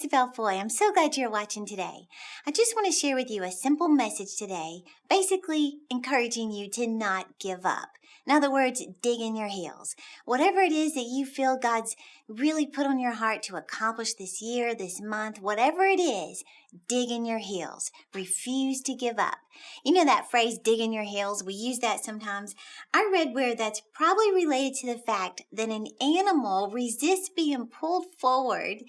Savelle. I'm so glad you're watching today. I just want to share with you a simple message today, basically encouraging you to not give up. In other words, dig in your heels. Whatever it is that you feel God's really put on your heart to accomplish this year, this month, whatever it is, dig in your heels. Refuse to give up. You know that phrase, dig in your heels? We use that sometimes. I read where that's probably related to the fact that an animal resists being pulled forward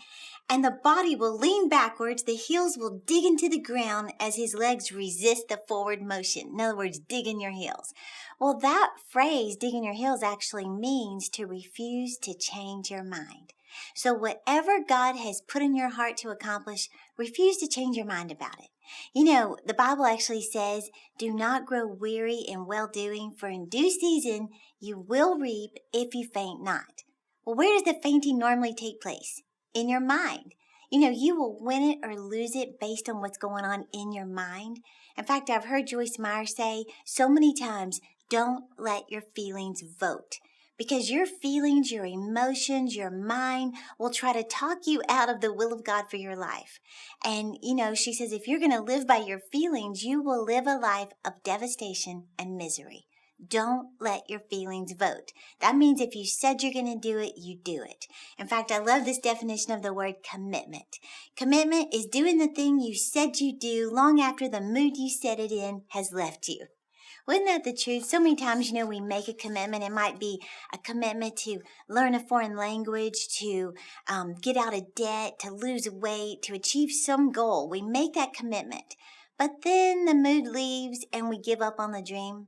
and the body will lean backwards, the heels will dig into the ground as his legs resist the forward motion. In other words, dig in your heels. Well, that phrase, dig in your heels, actually means to refuse to change your mind. So whatever God has put in your heart to accomplish, refuse to change your mind about it. You know, the Bible actually says, do not grow weary in well-doing, for in due season you will reap if you faint not. Well, where does the fainting normally take place? In your mind. You know, you will win it or lose it based on what's going on in your mind. In fact, I've heard Joyce Meyer say so many times, don't let your feelings vote. Because your feelings, your emotions, your mind will try to talk you out of the will of God for your life. And, you know, she says, if you're going to live by your feelings, you will live a life of devastation and misery. Don't let your feelings vote. That means if you said you're going to do it, you do it. In fact, I love this definition of the word commitment. Commitment is doing the thing you said you do long after the mood you said it in has left you. Wasn't that the truth? So many times, you know, we make a commitment. It might be a commitment to learn a foreign language, to get out of debt, to lose weight, to achieve some goal. We make that commitment. But then the mood leaves and we give up on the dream.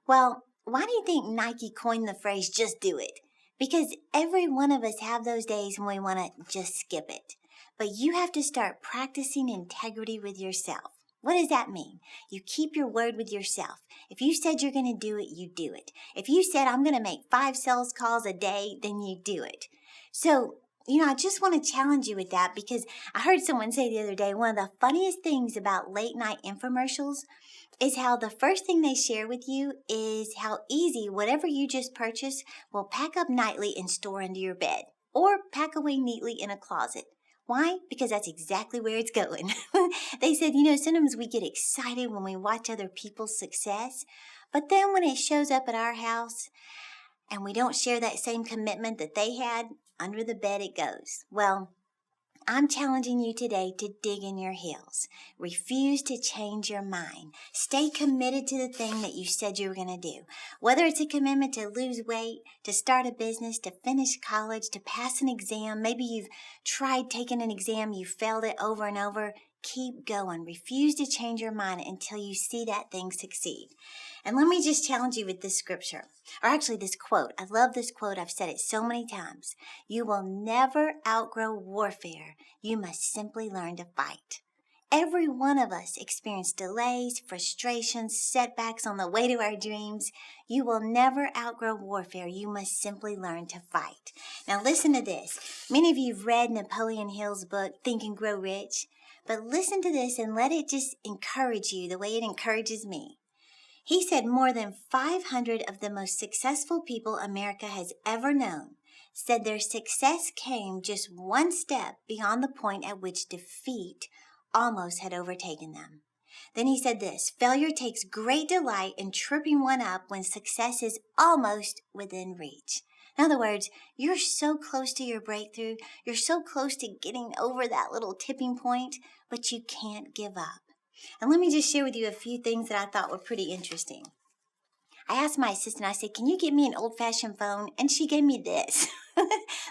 Well, why do you think Nike coined the phrase, just do it? Because every one of us have those days when we want to just skip it. But you have to start practicing integrity with yourself. What does that mean? You keep your word with yourself. If you said you're going to do it, you do it. If you said, I'm going to make 5 sales calls a day, then you do it. So, you know, I just want to challenge you with that because I heard someone say the other day, one of the funniest things about late night infomercials is how the first thing they share with you is how easy whatever you just purchased will pack up nightly and store under your bed or pack away neatly in a closet. Why? Because that's exactly where it's going. They said, you know, sometimes we get excited when we watch other people's success, but then when it shows up at our house and we don't share that same commitment that they had, under the bed it goes. Well, I'm challenging you today to dig in your heels. Refuse to change your mind. Stay committed to the thing that you said you were going to do. Whether it's a commitment to lose weight, to start a business, to finish college, to pass an exam. Maybe you've tried taking an exam, you failed it over and over. Keep going. Refuse to change your mind until you see that thing succeed. And let me just challenge you with this scripture, or actually this quote. I love this quote. I've said it so many times. You will never outgrow warfare. You must simply learn to fight. Every one of us experience delays, frustrations, setbacks on the way to our dreams. You will never outgrow warfare. You must simply learn to fight. Now listen to this. Many of you have read Napoleon Hill's book, Think and Grow Rich. But listen to this and let it just encourage you the way it encourages me. He said more than 500 of the most successful people America has ever known said their success came just one step beyond the point at which defeat almost had overtaken them. Then he said this, failure takes great delight in tripping one up when success is almost within reach. In other words, you're so close to your breakthrough, you're so close to getting over that little tipping point, but you can't give up. And let me just share with you a few things that I thought were pretty interesting. I asked my assistant, I said, can you get me an old-fashioned phone? And she gave me this.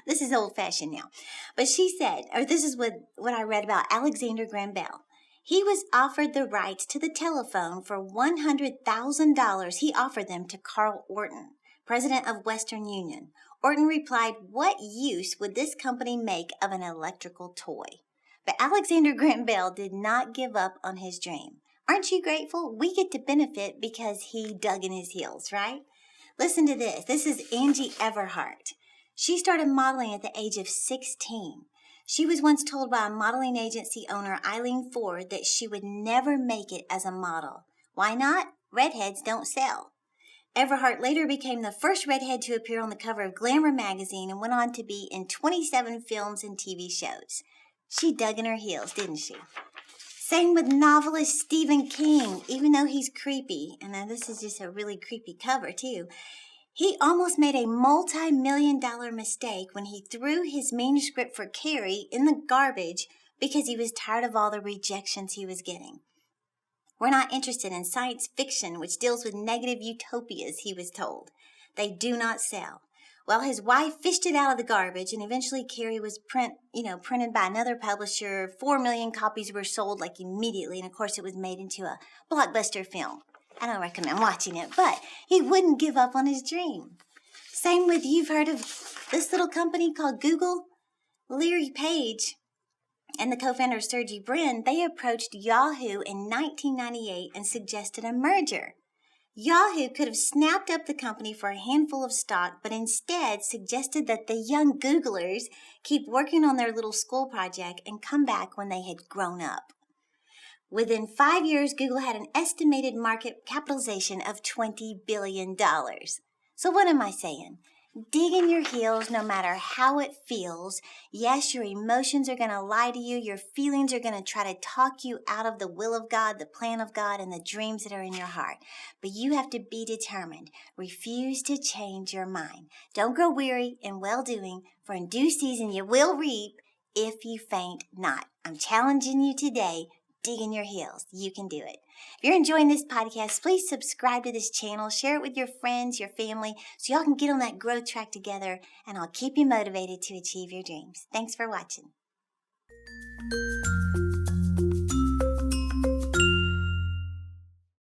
This is old-fashioned now. But she said, or this is what I read about Alexander Graham Bell. He was offered the rights to the telephone for $100,000. He offered them to Carl Orton, president of Western Union. Orton replied, what use would this company make of an electrical toy? But Alexander Graham Bell did not give up on his dream. Aren't you grateful? We get to benefit because he dug in his heels, right? Listen to this. This is Angie Everhart. She started modeling at the age of 16. She was once told by a modeling agency owner, Eileen Ford, that she would never make it as a model. Why not? Redheads don't sell. Everhart later became the first redhead to appear on the cover of Glamour magazine and went on to be in 27 films and TV shows. She dug in her heels, didn't she? Same with novelist Stephen King, even though he's creepy. And now this is just a really creepy cover, too. He almost made a multi-million-dollar mistake when he threw his manuscript for Carrie in the garbage because he was tired of all the rejections he was getting. We're not interested in science fiction, which deals with negative utopias, he was told. They do not sell. Well, his wife fished it out of the garbage, and eventually Carrie was printed by another publisher. 4 million copies were sold like immediately, and of course it was made into a blockbuster film. I don't recommend watching it, but he wouldn't give up on his dream. Same with, you've heard of this little company called Google? Larry Page and the co-founder Sergey Brin, they approached Yahoo in 1998 and suggested a merger. Yahoo could have snapped up the company for a handful of stock, but instead suggested that the young Googlers keep working on their little school project and come back when they had grown up. Within 5 years, Google had an estimated market capitalization of $20 billion. So what am I saying? Dig in your heels no matter how it feels. Yes, your emotions are going to lie to you. Your feelings are going to try to talk you out of the will of God, the plan of God, and the dreams that are in your heart. But you have to be determined. Refuse to change your mind. Don't grow weary in well-doing, for in due season you will reap if you faint not. I'm challenging you today. Dig in your heels. You can do it. If you're enjoying this podcast, please subscribe to this channel. Share it with your friends, your family, so y'all can get on that growth track together, and I'll keep you motivated to achieve your dreams. Thanks for watching.